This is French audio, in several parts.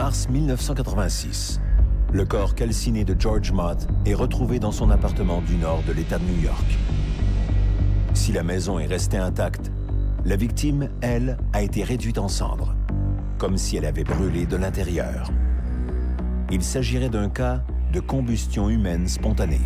mars 1986. Le corps calciné de George Mott est retrouvé dans son appartement du nord de l'État de New York. Si la maison est restée intacte, la victime, elle, a été réduite en cendres, comme si elle avait brûlé de l'intérieur. Il s'agirait d'un cas de combustion humaine spontanée.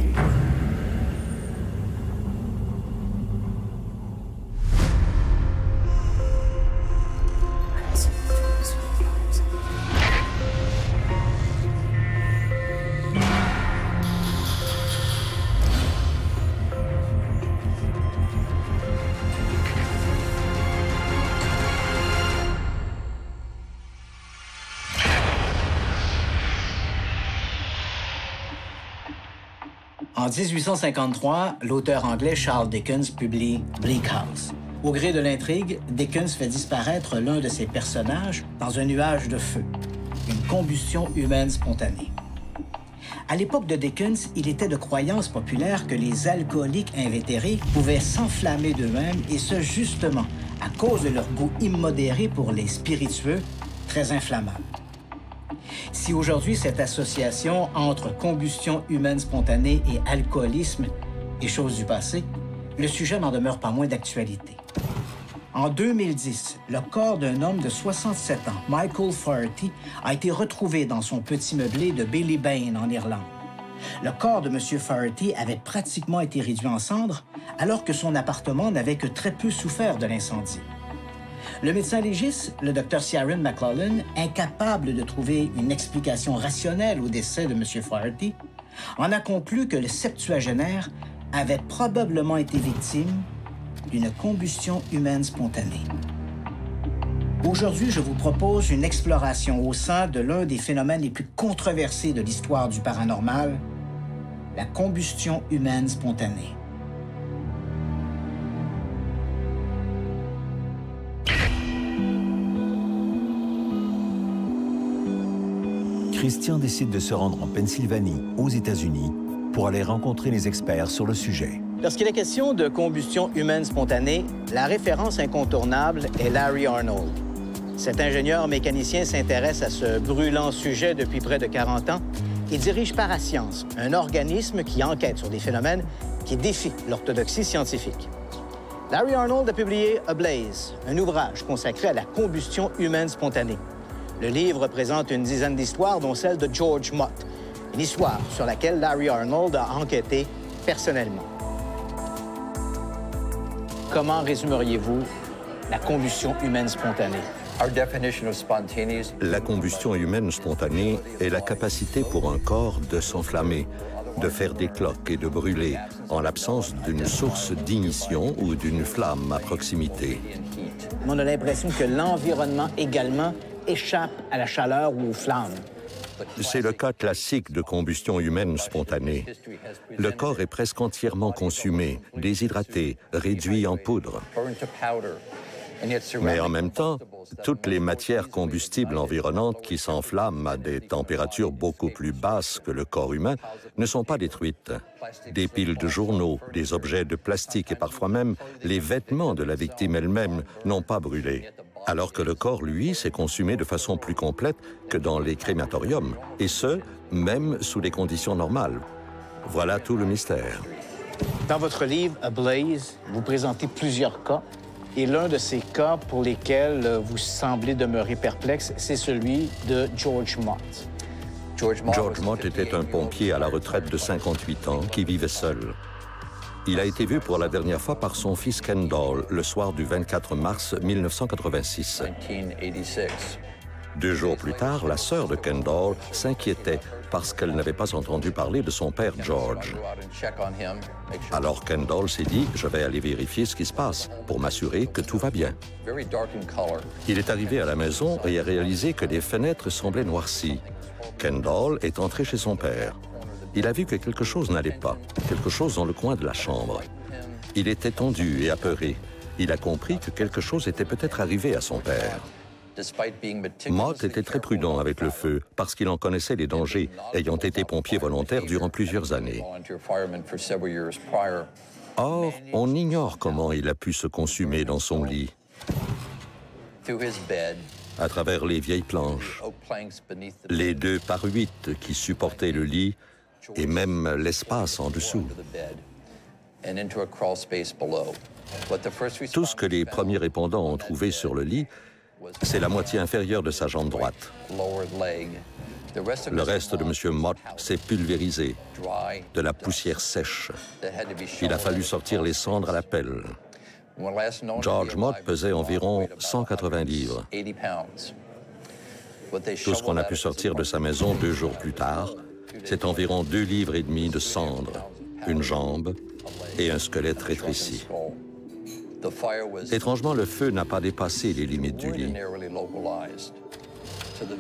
En 1853, l'auteur anglais Charles Dickens publie Bleak House. Au gré de l'intrigue, Dickens fait disparaître l'un de ses personnages dans un nuage de feu, une combustion humaine spontanée. À l'époque de Dickens, il était de croyance populaire que les alcooliques invétérés pouvaient s'enflammer d'eux-mêmes, et ce, justement, à cause de leur goût immodéré pour les spiritueux, très inflammables. Si aujourd'hui, cette association entre combustion humaine spontanée et alcoolisme est chose du passé, le sujet n'en demeure pas moins d'actualité. En 2010, le corps d'un homme de 67 ans, Michael Faherty, a été retrouvé dans son petit meublé de Ballybane, en Irlande. Le corps de M. Faherty avait pratiquement été réduit en cendres, alors que son appartement n'avait que très peu souffert de l'incendie. Le médecin légiste, le Dr. Ciaran McLaughlin, incapable de trouver une explication rationnelle au décès de M. Faherty, en a conclu que le septuagénaire avait probablement été victime d'une combustion humaine spontanée. Aujourd'hui, je vous propose une exploration au sein de l'un des phénomènes les plus controversés de l'histoire du paranormal, la combustion humaine spontanée. Christian décide de se rendre en Pennsylvanie, aux États-Unis, pour aller rencontrer les experts sur le sujet. Lorsqu'il est question de combustion humaine spontanée, la référence incontournable est Larry Arnold. Cet ingénieur mécanicien s'intéresse à ce brûlant sujet depuis près de 40 ans et dirige Parascience, un organisme qui enquête sur des phénomènes qui défient l'orthodoxie scientifique. Larry Arnold a publié A Blaze, un ouvrage consacré à la combustion humaine spontanée. Le livre présente une dizaine d'histoires, dont celle de George Mott, une histoire sur laquelle Larry Arnold a enquêté personnellement. Comment résumeriez-vous la combustion humaine spontanée? La combustion humaine spontanée est la capacité pour un corps de s'enflammer, de faire des cloques et de brûler, en l'absence d'une source d'ignition ou d'une flamme à proximité. On a l'impression que l'environnement également échappe à la chaleur ou aux flammes. C'est le cas classique de combustion humaine spontanée. Le corps est presque entièrement consumé, déshydraté, réduit en poudre. Mais en même temps, toutes les matières combustibles environnantes qui s'enflamment à des températures beaucoup plus basses que le corps humain ne sont pas détruites. Des piles de journaux, des objets de plastique et parfois même les vêtements de la victime elle-même n'ont pas brûlé. Alors que le corps, lui, s'est consumé de façon plus complète que dans les crématoriums, et ce, même sous les conditions normales. Voilà tout le mystère. Dans votre livre, A Blaze, vous présentez plusieurs cas, et l'un de ces cas pour lesquels vous semblez demeurer perplexe, c'est celui de George Mott. George Mott était un pompier à la retraite de 58 ans qui vivait seul. Il a été vu pour la dernière fois par son fils Kendall le soir du 24 mars 1986. 2 jours plus tard, la sœur de Kendall s'inquiétait parce qu'elle n'avait pas entendu parler de son père George. Alors Kendall s'est dit « Je vais aller vérifier ce qui se passe pour m'assurer que tout va bien ». Il est arrivé à la maison et a réalisé que les fenêtres semblaient noircies. Kendall est entré chez son père. Il a vu que quelque chose n'allait pas, quelque chose dans le coin de la chambre. Il était tendu et apeuré. Il a compris que quelque chose était peut-être arrivé à son père. Mott était très prudent avec le feu parce qu'il en connaissait les dangers, ayant été pompier volontaire durant plusieurs années. Or, on ignore comment il a pu se consumer dans son lit. à travers les vieilles planches, les 2 par 8 qui supportaient le lit et même l'espace en dessous. Tout ce que les premiers répondants ont trouvé sur le lit, c'est la moitié inférieure de sa jambe droite. Le reste de M. Mott s'est pulvérisé, de la poussière sèche. Il a fallu sortir les cendres à la pelle. George Mott pesait environ 180 livres. Tout ce qu'on a pu sortir de sa maison 2 jours plus tard, c'est environ 2,5 livres de cendres, une jambe et un squelette rétréci. Étrangement, le feu n'a pas dépassé les limites du lit.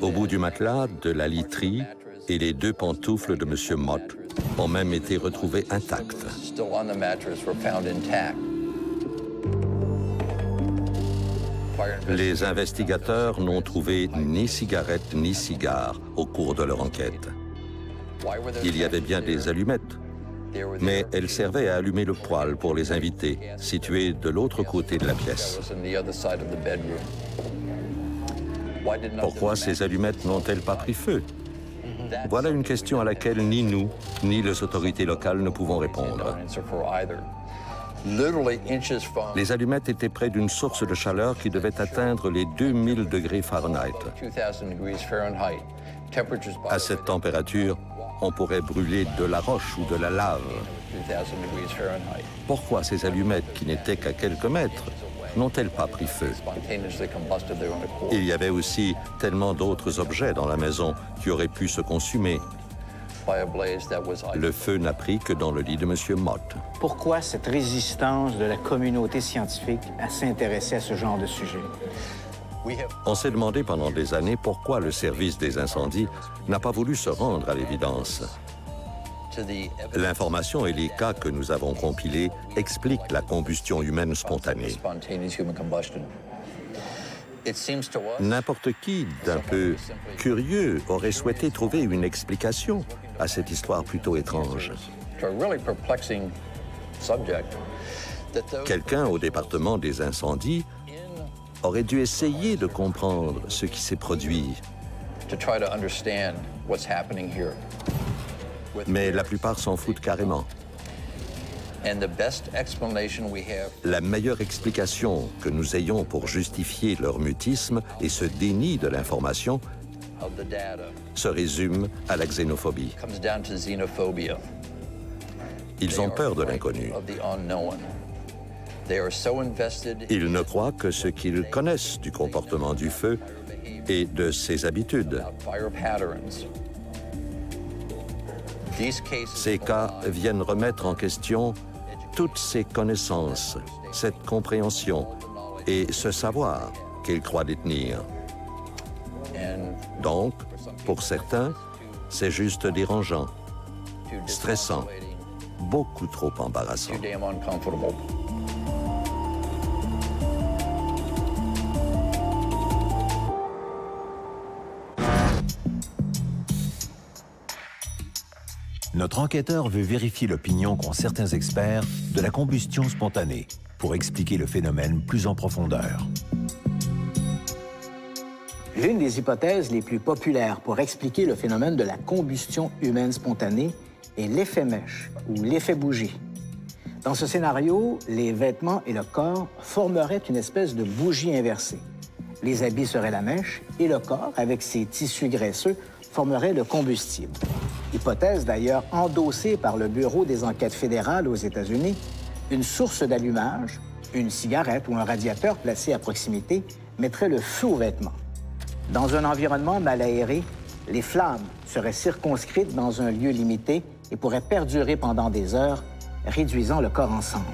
Au bout du matelas, de la literie et les 2 pantoufles de M. Mott ont même été retrouvées intactes. Les investigateurs n'ont trouvé ni cigarette ni cigare au cours de leur enquête. Il y avait bien des allumettes, mais elles servaient à allumer le poêle pour les invités, situé de l'autre côté de la pièce. Pourquoi ces allumettes n'ont-elles pas pris feu? Voilà une question à laquelle ni nous, ni les autorités locales ne pouvons répondre. Les allumettes étaient près d'une source de chaleur qui devait atteindre les 2000 degrés Fahrenheit. À cette température, on pourrait brûler de la roche ou de la lave. Pourquoi ces allumettes, qui n'étaient qu'à quelques mètres, n'ont-elles pas pris feu? Il y avait aussi tellement d'autres objets dans la maison qui auraient pu se consumer. Le feu n'a pris que dans le lit de M. Mott. Pourquoi cette résistance de la communauté scientifique à s'intéresser à ce genre de sujet? On s'est demandé pendant des années pourquoi le service des incendies n'a pas voulu se rendre à l'évidence. L'information et les cas que nous avons compilés expliquent la combustion humaine spontanée. N'importe qui d'un peu curieux aurait souhaité trouver une explication à cette histoire plutôt étrange. Quelqu'un au département des incendies aurait dû essayer de comprendre ce qui s'est produit. Mais la plupart s'en foutent carrément. La meilleure explication que nous ayons pour justifier leur mutisme et ce déni de l'information se résume à la xénophobie. Ils ont peur de l'inconnu. Ils ne croient que ce qu'ils connaissent du comportement du feu et de ses habitudes. Ces cas viennent remettre en question toutes ces connaissances, cette compréhension et ce savoir qu'ils croient détenir. Donc, pour certains, c'est juste dérangeant, stressant, beaucoup trop embarrassant. Notre enquêteur veut vérifier l'opinion qu'ont certains experts de la combustion spontanée pour expliquer le phénomène plus en profondeur. L'une des hypothèses les plus populaires pour expliquer le phénomène de la combustion humaine spontanée est l'effet mèche ou l'effet bougie. Dans ce scénario, les vêtements et le corps formeraient une espèce de bougie inversée. Les habits seraient la mèche et le corps, avec ses tissus graisseux, formerait le combustible. Hypothèse d'ailleurs endossée par le Bureau des enquêtes fédérales aux États-Unis, une source d'allumage, une cigarette ou un radiateur placé à proximité mettrait le feu aux vêtements. Dans un environnement mal aéré, les flammes seraient circonscrites dans un lieu limité et pourraient perdurer pendant des heures, réduisant le corps en cendres.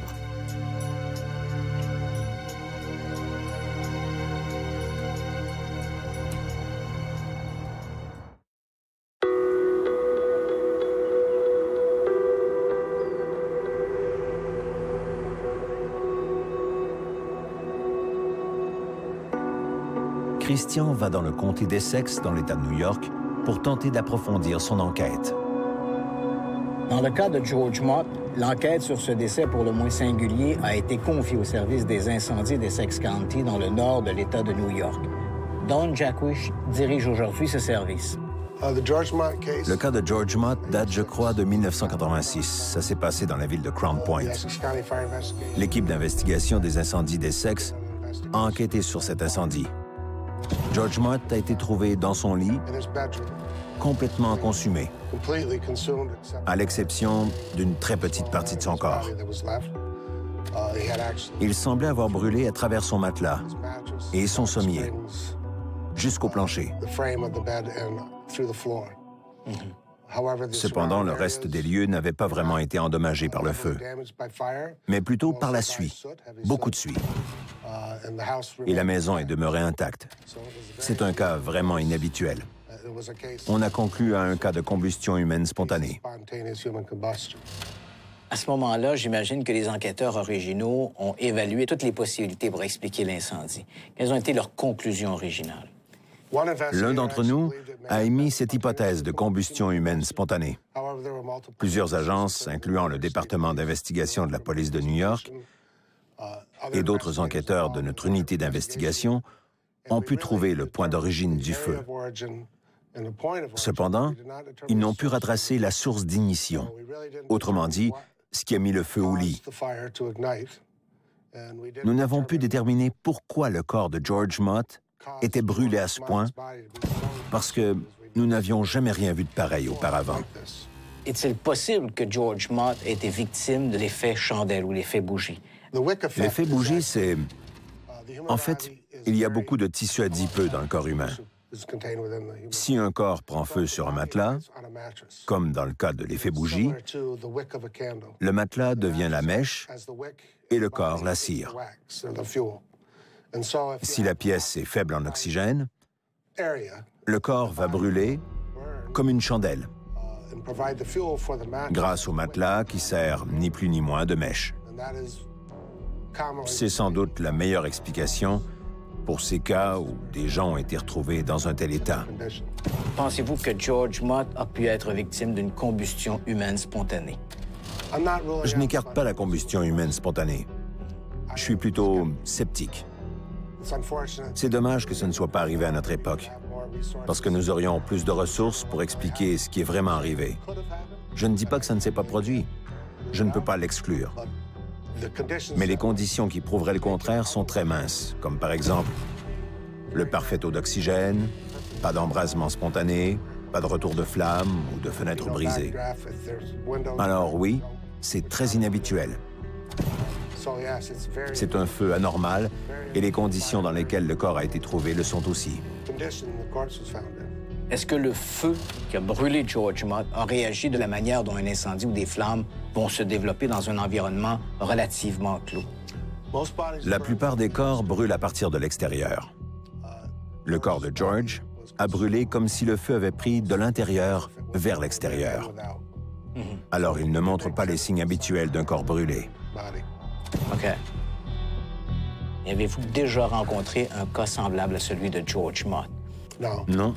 Christian va dans le comté d'Essex, dans l'État de New York, pour tenter d'approfondir son enquête. Dans le cas de George Mott, l'enquête sur ce décès pour le moins singulier a été confiée au service des incendies d'Essex County dans le nord de l'État de New York. Don Jaquish dirige aujourd'hui ce service. Le cas de George Mott date, je crois, de 1986. Ça s'est passé dans la ville de Crown Point. L'équipe d'investigation des incendies d'Essex a enquêté sur cet incendie. George Mott a été trouvé dans son lit, complètement consumé, à l'exception d'une très petite partie de son corps. Il semblait avoir brûlé à travers son matelas et son sommier, jusqu'au plancher. Cependant, le reste des lieux n'avait pas vraiment été endommagé par le feu, mais plutôt par la suie, beaucoup de suie. Et la maison est demeurée intacte. C'est un cas vraiment inhabituel. On a conclu à un cas de combustion humaine spontanée. À ce moment-là, j'imagine que les enquêteurs originaux ont évalué toutes les possibilités pour expliquer l'incendie. Quelles ont été leurs conclusions originales? L'un d'entre nous a émis cette hypothèse de combustion humaine spontanée. Plusieurs agences, incluant le département d'investigation de la police de New York et d'autres enquêteurs de notre unité d'investigation, ont pu trouver le point d'origine du feu. Cependant, ils n'ont pu retracer la source d'ignition, autrement dit, ce qui a mis le feu au lit. Nous n'avons pu déterminer pourquoi le corps de George Mott était brûlé à ce point, parce que nous n'avions jamais rien vu de pareil auparavant. Est-il possible que George Mott ait été victime de l'effet chandelle ou l'effet bougie? L'effet bougie, c'est... En fait, il y a beaucoup de tissu adipeux dans le corps humain. Si un corps prend feu sur un matelas, comme dans le cas de l'effet bougie, le matelas devient la mèche et le corps la cire. Si la pièce est faible en oxygène, le corps va brûler comme une chandelle, grâce au matelas qui sert ni plus ni moins de mèche. C'est sans doute la meilleure explication pour ces cas où des gens ont été retrouvés dans un tel état. Pensez-vous que George Mott a pu être victime d'une combustion humaine spontanée? Je n'écarte pas la combustion humaine spontanée. Je suis plutôt sceptique. C'est dommage que ce ne soit pas arrivé à notre époque, parce que nous aurions plus de ressources pour expliquer ce qui est vraiment arrivé. Je ne dis pas que ça ne s'est pas produit. Je ne peux pas l'exclure. Mais les conditions qui prouveraient le contraire sont très minces, comme par exemple le parfait taux d'oxygène, pas d'embrasement spontané, pas de retour de flamme ou de fenêtre brisée. Alors oui, c'est très inhabituel. C'est un feu anormal et les conditions dans lesquelles le corps a été trouvé le sont aussi. Est-ce que le feu qui a brûlé George Mott a réagi de la manière dont un incendie ou des flammes vont se développer dans un environnement relativement clos? La plupart des corps brûlent à partir de l'extérieur. Le corps de George a brûlé comme si le feu avait pris de l'intérieur vers l'extérieur. Alors il ne montre pas les signes habituels d'un corps brûlé. OK. Avez-vous déjà rencontré un cas semblable à celui de George Mott? Non.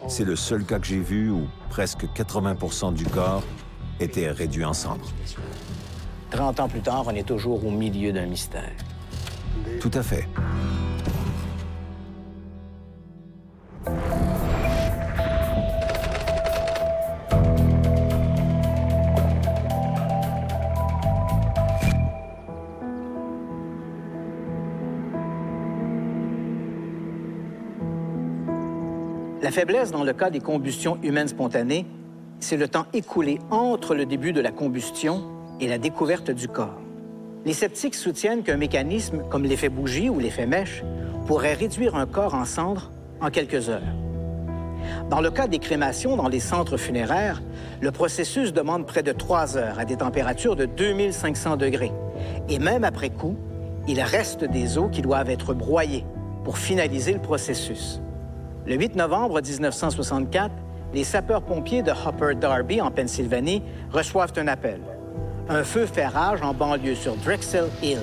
C'est le seul cas que j'ai vu où presque 80% du corps était réduit en cendres. 30 ans plus tard, on est toujours au milieu d'un mystère. Tout à fait. La faiblesse dans le cas des combustions humaines spontanées, c'est le temps écoulé entre le début de la combustion et la découverte du corps. Les sceptiques soutiennent qu'un mécanisme comme l'effet bougie ou l'effet mèche pourrait réduire un corps en cendres en quelques heures. Dans le cas des crémations dans les centres funéraires, le processus demande près de 3 heures à des températures de 2500 degrés. Et même après coup, il reste des os qui doivent être broyés pour finaliser le processus. Le 8 novembre 1964, les sapeurs-pompiers de Upper Darby, en Pennsylvanie, reçoivent un appel. Un feu fait rage en banlieue sur Drexel Hill.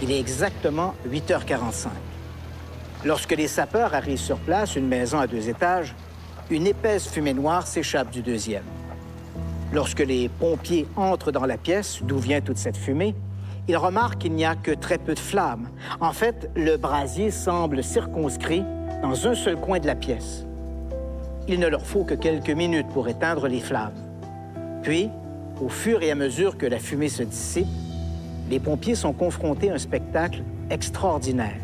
Il est exactement 8h45. Lorsque les sapeurs arrivent sur place, une maison à 2 étages, une épaisse fumée noire s'échappe du deuxième. Lorsque les pompiers entrent dans la pièce d'où vient toute cette fumée, ils remarquent qu'il n'y a que très peu de flammes. En fait, le brasier semble circonscrit dans un seul coin de la pièce. Il ne leur faut que quelques minutes pour éteindre les flammes. Puis, au fur et à mesure que la fumée se dissipe, les pompiers sont confrontés à un spectacle extraordinaire.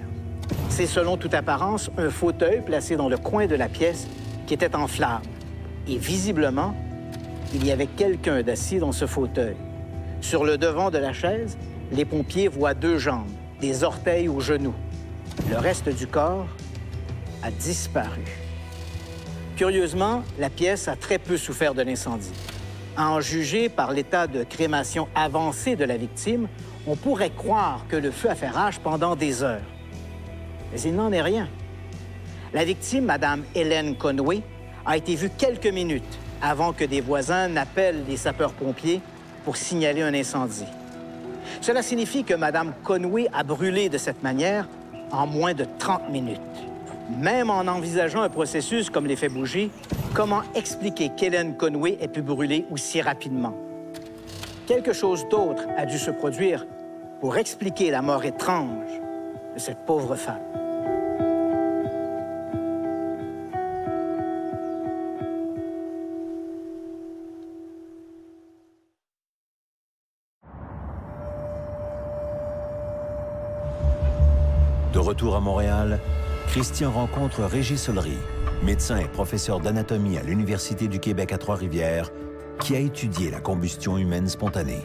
C'est, selon toute apparence, un fauteuil placé dans le coin de la pièce qui était en flammes. Et visiblement, il y avait quelqu'un d'assis dans ce fauteuil. Sur le devant de la chaise, les pompiers voient 2 jambes, des orteils aux genoux. Le reste du corps a disparu. Curieusement, la pièce a très peu souffert de l'incendie. À en juger par l'état de crémation avancé de la victime, on pourrait croire que le feu a fait rage pendant des heures. Mais il n'en est rien. La victime, Mme Hélène Conway, a été vue quelques minutes avant que des voisins n'appellent les sapeurs-pompiers pour signaler un incendie. Cela signifie que Mme Conway a brûlé de cette manière en moins de 30 minutes. Même en envisageant un processus comme l'effet bougie, comment expliquer qu'Hélène Conway ait pu brûler aussi rapidement? Quelque chose d'autre a dû se produire pour expliquer la mort étrange de cette pauvre femme. De retour à Montréal, Christian rencontre Régis Solery, médecin et professeur d'anatomie à l'Université du Québec à Trois-Rivières, qui a étudié la combustion humaine spontanée.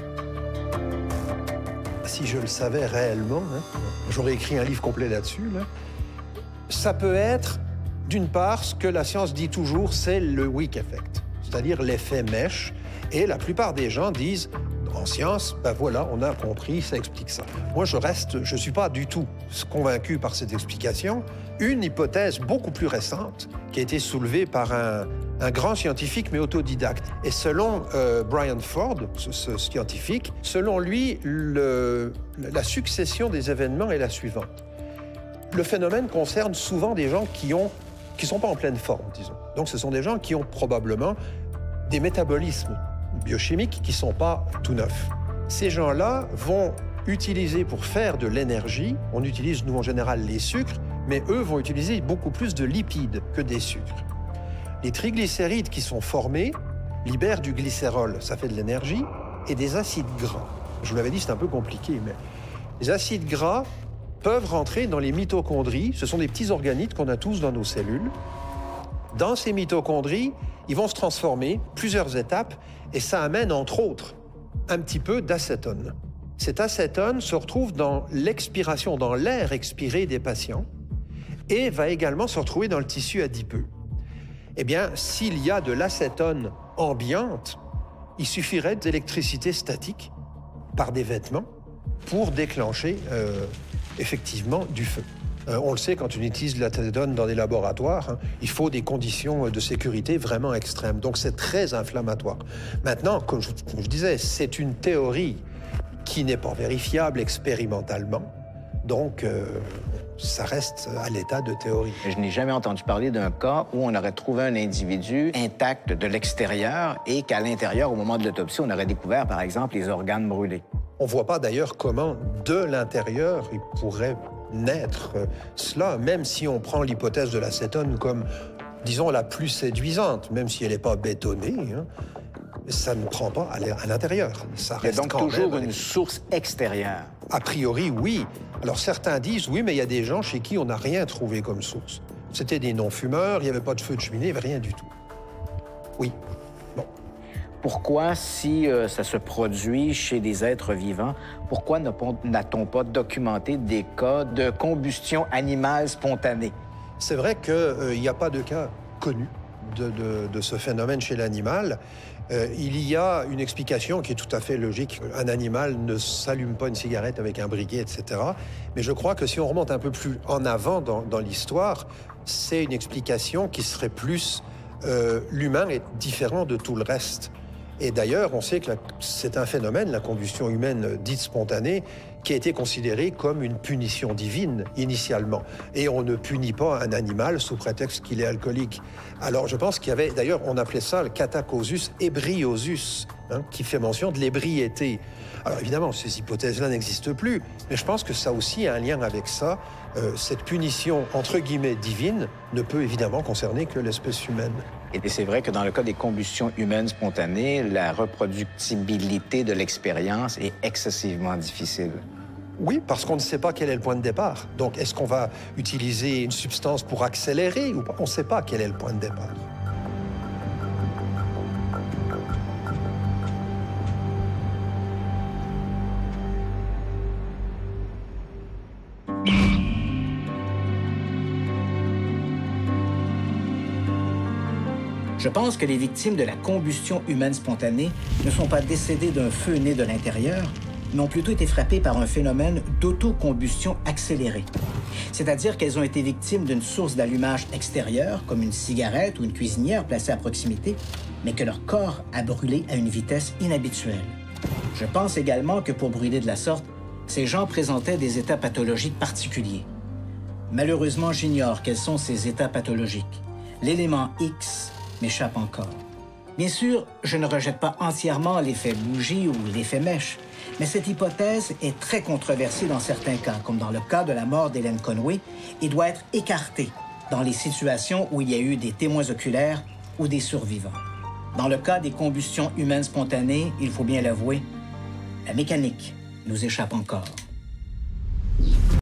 Si je le savais réellement, j'aurais écrit un livre complet là-dessus. Ça peut être, d'une part, ce que la science dit toujours, c'est le weak effect, c'est-à-dire l'effet mèche. Et la plupart des gens disent, en science, ben voilà, on a compris, ça explique ça. Moi, je suis pas du tout convaincu par cette explication. Une hypothèse beaucoup plus récente, qui a été soulevée par un grand scientifique, mais autodidacte. Et selon Brian Ford, ce scientifique, selon lui, la succession des événements est la suivante. Le phénomène concerne souvent des gens qui sont pas en pleine forme, disons. Donc, ce sont des gens qui ont probablement des métabolismes biochimiques qui sont pas tout neufs. Ces gens-là vont utiliser pour faire de l'énergie, on utilise, nous, en général, les sucres, mais eux vont utiliser beaucoup plus de lipides que des sucres. Les triglycérides qui sont formés libèrent du glycérol, ça fait de l'énergie, et des acides gras. Je vous l'avais dit, c'est un peu compliqué, mais les acides gras peuvent rentrer dans les mitochondries. Ce sont des petits organites qu'on a tous dans nos cellules. Dans ces mitochondries, ils vont se transformer, plusieurs étapes, et ça amène, entre autres, un petit peu d'acétone. Cet acétone se retrouve dans l'expiration, dans l'air expiré des patients, et va également se retrouver dans le tissu adipeux. Eh bien, s'il y a de l'acétone ambiante, il suffirait d'électricité statique par des vêtements pour déclencher effectivement du feu. On le sait, quand on utilise de l'acétone dans des laboratoires, il faut des conditions de sécurité vraiment extrêmes. Donc, c'est très inflammatoire. Maintenant, comme je disais, c'est une théorie qui n'est pas vérifiable expérimentalement. Donc, ça reste à l'état de théorie. Je n'ai jamais entendu parler d'un cas où on aurait trouvé un individu intact de l'extérieur et qu'à l'intérieur, au moment de l'autopsie, on aurait découvert, par exemple, les organes brûlés. On ne voit pas d'ailleurs comment, de l'intérieur, il pourrait naître cela, même si on prend l'hypothèse de l'acétone comme, disons, la plus séduisante, même si elle n'est pas bétonnée, ça ne prend pas à l'intérieur. Ça reste donc toujours une source extérieure. A priori, oui. Alors certains disent, oui, mais il y a des gens chez qui on n'a rien trouvé comme source. C'était des non-fumeurs, il n'y avait pas de feu de cheminée, il n'y avait rien du tout. Oui. Bon. Pourquoi, si ça se produit chez des êtres vivants, pourquoi n'a-t-on pas documenté des cas de combustion animale spontanée? C'est vrai qu'il n'y a pas de cas connus de ce phénomène chez l'animal. Il y a une explication qui est tout à fait logique. Un animal ne s'allume pas une cigarette avec un briquet, etc. Mais je crois que si on remonte un peu plus en avant dans l'histoire, c'est une explication qui serait plus... l'humain est différent de tout le reste. Et d'ailleurs, on sait que c'est un phénomène, la combustion humaine dite spontanée, qui a été considérée comme une punition divine initialement. Et on ne punit pas un animal sous prétexte qu'il est alcoolique. Alors je pense qu'il y avait, d'ailleurs, on appelait ça le catacausus ebriosus, hein, qui fait mention de l'ébriété. Alors évidemment, ces hypothèses-là n'existent plus, mais je pense que ça aussi a un lien avec ça. Cette punition, entre guillemets, divine, ne peut évidemment concerner que l'espèce humaine. Et c'est vrai que dans le cas des combustions humaines spontanées, la reproductibilité de l'expérience est excessivement difficile. Oui, parce qu'on ne sait pas quel est le point de départ. Donc, est-ce qu'on va utiliser une substance pour accélérer ou pas? On ne sait pas quel est le point de départ. Je pense que les victimes de la combustion humaine spontanée ne sont pas décédées d'un feu né de l'intérieur, mais ont plutôt été frappées par un phénomène d'autocombustion accélérée. C'est-à-dire qu'elles ont été victimes d'une source d'allumage extérieure, comme une cigarette ou une cuisinière placée à proximité, mais que leur corps a brûlé à une vitesse inhabituelle. Je pense également que pour brûler de la sorte, ces gens présentaient des états pathologiques particuliers. Malheureusement, j'ignore quels sont ces états pathologiques. L'élément X m'échappe encore. Bien sûr, je ne rejette pas entièrement l'effet bougie ou l'effet mèche, mais cette hypothèse est très controversée dans certains cas, comme dans le cas de la mort d'Hélène Conway, et doit être écartée dans les situations où il y a eu des témoins oculaires ou des survivants. Dans le cas des combustions humaines spontanées, il faut bien l'avouer, la mécanique nous échappe encore.